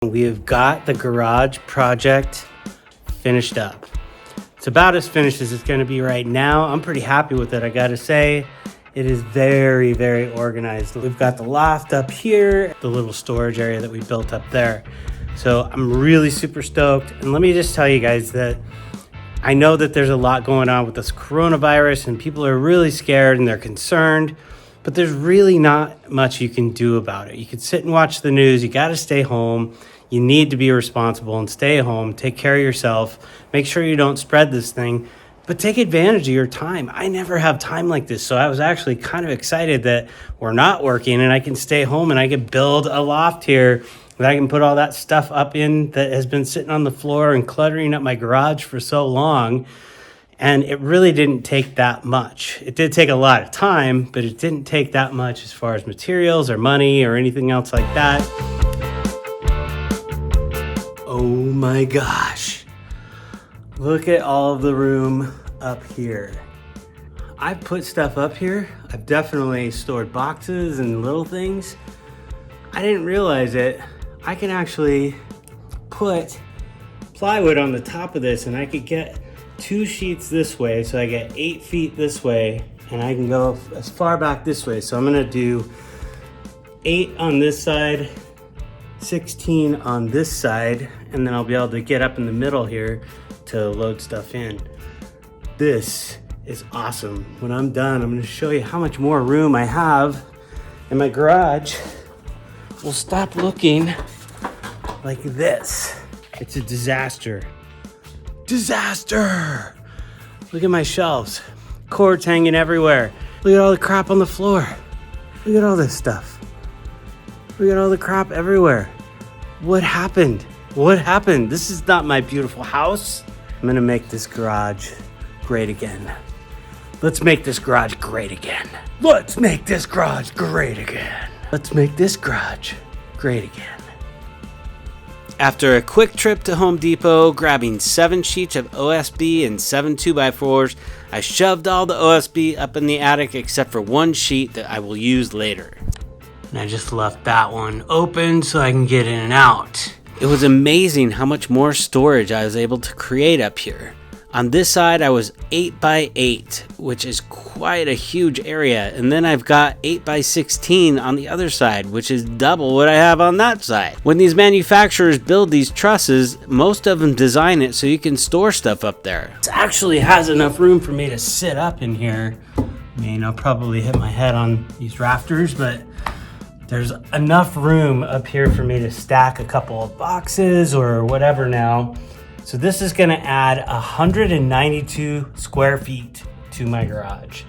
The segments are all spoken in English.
We have got the garage project finished up. It's about as finished as it's going to be right now. I'm pretty happy with it, I gotta say. It is very, very organized. We've got the loft up here, the little storage area that we built up there. So I'm really super stoked. And let me just tell you guys that I know that there's a lot going on with this coronavirus and people are really scared and they're concerned, but there's really not much you can do about it. You can sit and watch the news. You got to stay home. You need to be responsible and stay home. Take care of yourself. Make sure you don't spread this thing, but take advantage of your time. I never have time like this. So I was actually kind of excited that we're not working and I can stay home and I can build a loft here that I can put all that stuff up in that has been sitting on the floor and cluttering up my garage for so long. And it really didn't take that much. It did take a lot of time, but it didn't take that much as far as materials or money or anything else like that. Oh my gosh. Look at all of the room up here. I've put stuff up here. I've definitely stored boxes and little things. I didn't realize it. I can actually put plywood on the top of this and I could get 2 sheets this way, so I get 8 feet this way, and I can go as far back this way. So I'm gonna do 8 on this side, 16 on this side, and then I'll be able to get up in the middle here to load stuff in. This is awesome. When I'm done, I'm gonna show you how much more room I have in my garage. We'll stop looking like this. It's a disaster. Disaster! Look at my shelves. Cords hanging everywhere. Look at all the crap on the floor. Look at all this stuff. Look at all the crap everywhere. What happened? What happened? This is not my beautiful house. I'm gonna make this garage great again. Let's make this garage great again. Let's make this garage great again. Let's make this garage great again. After a quick trip to Home Depot, grabbing 7 sheets of OSB and 7 2x4s, I shoved all the OSB up in the attic except for 1 sheet that I will use later. And I just left that one open so I can get in and out. It was amazing how much more storage I was able to create up here. On this side, I was 8x8, which is quite a huge area. And then I've got 8x16 on the other side, which is double what I have on that side. When these manufacturers build these trusses, most of them design it so you can store stuff up there. This actually has enough room for me to sit up in here. I mean, I'll probably hit my head on these rafters, but there's enough room up here for me to stack a couple of boxes or whatever now. So this is gonna add 192 square feet to my garage.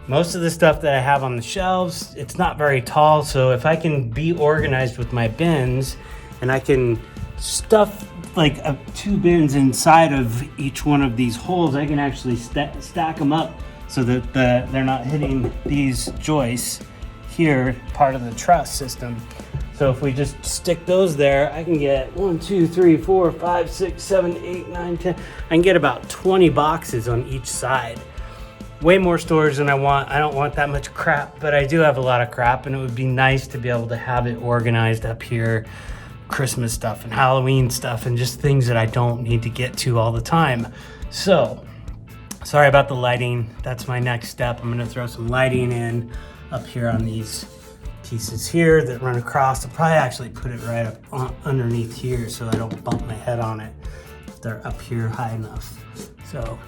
Most of the stuff that I have on the shelves, it's not very tall, so if I can be organized with my bins and I can stuff like 2 bins inside of each one of these holes, I can actually stack them up so that they're not hitting these joists here, part of the truss system. So if we just stick those there, I can get 1, 2, 3, 4, 5, 6, 7, 8, 9, 10. I can get about 20 boxes on each side. Way more storage than I want. I don't want that much crap, but I do have a lot of crap, and it would be nice to be able to have it organized up here. Christmas stuff and Halloween stuff and just things that I don't need to get to all the time. So, sorry about the lighting. That's my next step. I'm gonna throw some lighting in up here on these pieces here that run across. I'll probably actually put it right up underneath here so I don't bump my head on it if they're up here high enough. So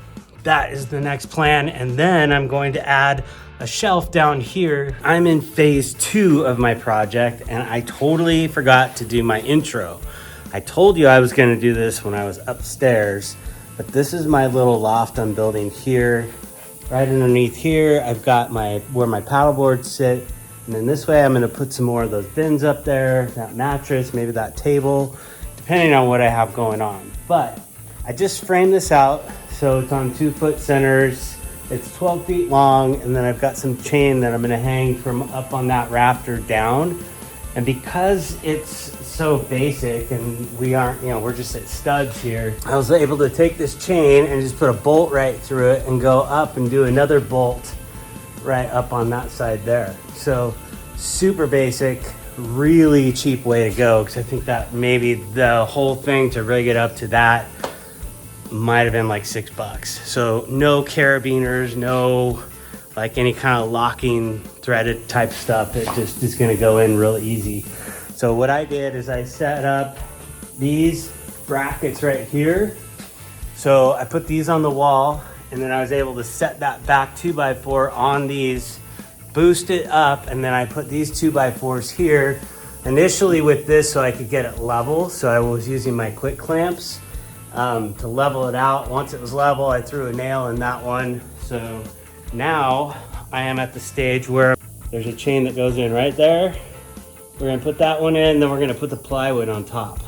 that is the next plan. And then I'm going to add a shelf down here. I'm in phase 2 of my project and I totally forgot to do my intro. I told you I was gonna do this when I was upstairs, but this is my little loft I'm building here. Right underneath here, I've got where my paddle boards sit. And then this way, I'm gonna put some more of those bins up there, that mattress, maybe that table, depending on what I have going on. But I just framed this out, so it's on 2-foot centers. It's 12 feet long, and then I've got some chain that I'm gonna hang from up on that rafter down. And because it's so basic and we aren't, we're just at studs here, I was able to take this chain and just put a bolt right through it and go up and do another bolt right up on that side there. So super basic, really cheap way to go, because I think that maybe the whole thing to rig it up to that might have been like $6. So no carabiners, no like any kind of locking threaded type stuff. It just is going to go in real easy. So what I did is I set up these brackets right here. So I put these on the wall, and then I was able to set that back 2x4 on these, boost it up, and then I put these 2x4s here initially with this so I could get it level. So I was using my quick clamps to level it out. Once it was level, I threw a nail in that one. So now I am at the stage where there's a chain that goes in right there. We're gonna put that one in, then we're gonna put the plywood on top.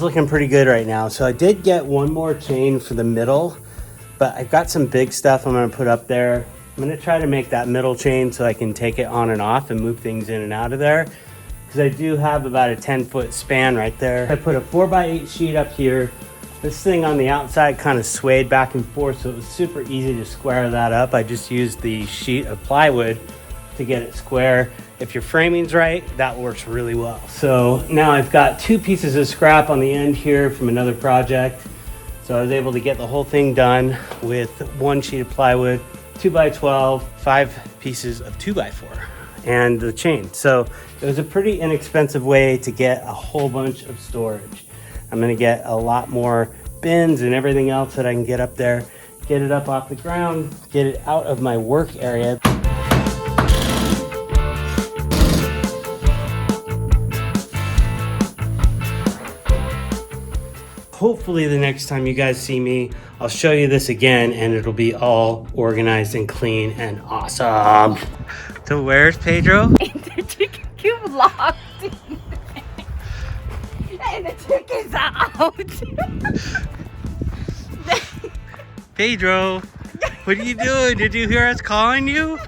Looking pretty good right now. So I did get one more chain for the middle, but I've got some big stuff I'm going to put up there. I'm going to try to make that middle chain so I can take it on and off and move things in and out of there, because I do have about a 10-foot span right there. I put a 4x8 sheet up here. This thing on the outside kind of swayed back and forth, so it was super easy to square that up. I just used the sheet of plywood to get it square. If your framing's right, that works really well. So now I've got 2 pieces of scrap on the end here from another project. So I was able to get the whole thing done with 1 sheet of plywood, 2x12, 5 pieces of 2x4, and the chain. So it was a pretty inexpensive way to get a whole bunch of storage. I'm gonna get a lot more bins and everything else that I can get up there, get it up off the ground, get it out of my work area. Hopefully the next time you guys see me, I'll show you this again and it'll be all organized and clean and awesome. So where's Pedro? In the chicken coop locked. And the chickens are out. Pedro, what are you doing? Did you hear us calling you?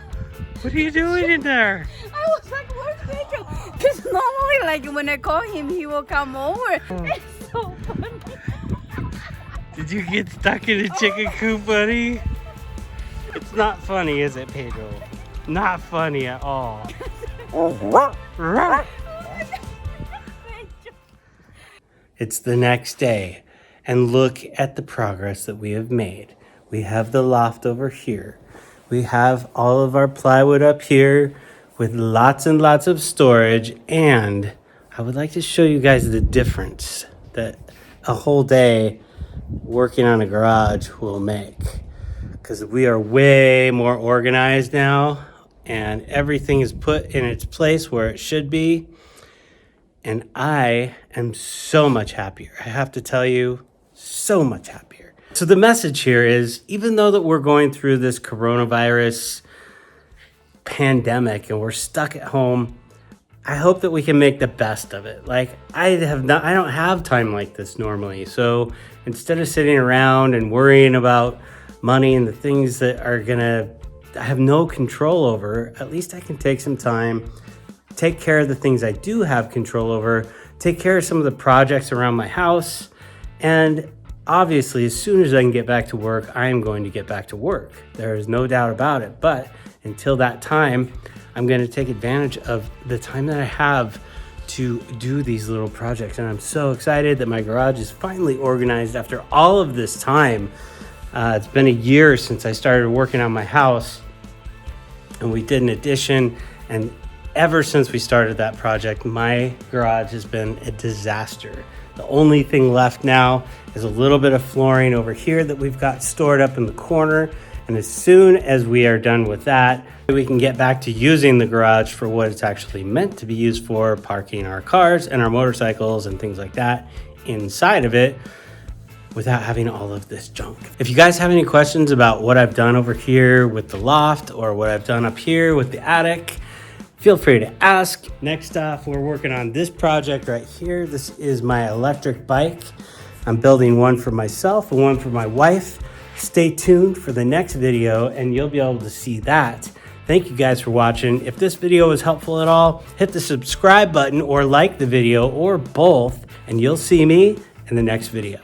What are you doing in there? I was like, where's Pedro? Because normally, like, when I call him, he will come over. It's so funny. Did you get stuck in a chicken coop, buddy? It's not funny, is it, Pedro? Not funny at all. It's the next day, and look at the progress that we have made. We have the loft over here. We have all of our plywood up here with lots and lots of storage, and I would like to show you guys the difference that a whole day working on a garage will make, because we are way more organized now and everything is put in its place where it should be, and I am so much happier. I have to tell you, so much happier. So the message here is, even though that we're going through this coronavirus pandemic and we're stuck at home, I hope that we can make the best of it. Like, I don't have time like this normally. So instead of sitting around and worrying about money and the things that I have no control over, at least I can take some time, take care of the things I do have control over, take care of some of the projects around my house. And obviously, as soon as I can get back to work, I am going to get back to work. There is no doubt about it. But until that time, I'm going to take advantage of the time that I have to do these little projects. And I'm so excited that my garage is finally organized after all of this time. It's been a year since I started working on my house, and we did an addition, and ever since we started that project, my garage has been a disaster. The only thing left now is a little bit of flooring over here that we've got stored up in the corner. And as soon as we are done with that, we can get back to using the garage for what it's actually meant to be used for, parking our cars and our motorcycles and things like that inside of it, without having all of this junk. If you guys have any questions about what I've done over here with the loft or what I've done up here with the attic, feel free to ask. Next off, we're working on this project right here. This is my electric bike. I'm building one for myself and one for my wife. Stay tuned for the next video and you'll be able to see that. Thank you guys for watching. If this video was helpful at all, hit the subscribe button or like the video or both, and you'll see me in the next video.